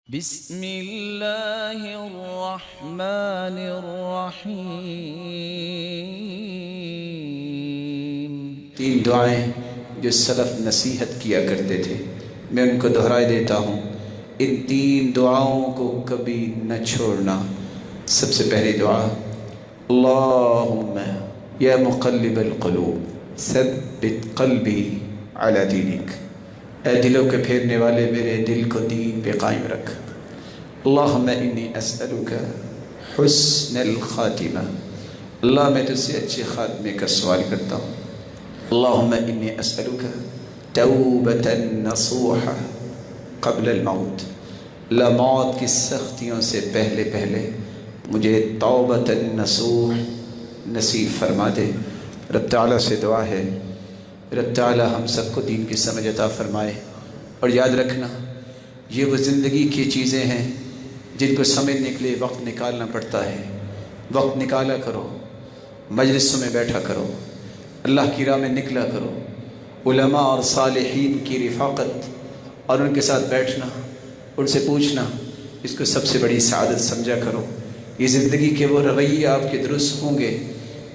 بسم اللہ الرحمن الرحیم۔ تین دعائیں جو سلف نصیحت کیا کرتے تھے، میں ان کو دہرائے دیتا ہوں۔ ان تین دعاؤں کو کبھی نہ چھوڑنا۔ سب سے پہلی دعا، اللہم یا مقلب القلوب ثبت قلبی علی دینک، اے دلوں کے پھیرنے والے میرے دل کو دین پہ قائم رکھ۔ اللہم انی اسألک حسن الخاتمہ، اللہ میں تجھ سے اچھے خاتمے کا سوال کرتا ہوں۔ اللہم انی اسألک توبۃ نصوحہ قبل الموت، اللہ موت کی سختیوں سے پہلے مجھے توبۃ نصوح نصیب فرما دے۔ رب تعالیٰ سے دعا ہے، رب تعالیٰ ہم سب کو دین کی سمجھ عطا فرمائے۔ اور یاد رکھنا، یہ وہ زندگی کی چیزیں ہیں جن کو سمجھنے کے لیے وقت نکالنا پڑتا ہے۔ وقت نکالا کرو، مجلسوں میں بیٹھا کرو، اللہ کی راہ میں نکلا کرو، علماء اور صالحین کی رفاقت اور ان کے ساتھ بیٹھنا، ان سے پوچھنا، اس کو سب سے بڑی سعادت سمجھا کرو۔ یہ زندگی کے وہ رویے آپ کے درست ہوں گے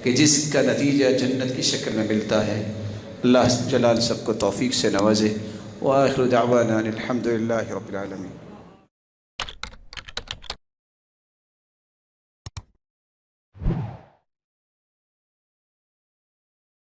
کہ جس کا نتیجہ جنت کی شکل میں ملتا ہے۔ اللہ جلال سب کو توفیق سے نوازے۔ وآخر دعوانا الحمد للہ رب العالمین۔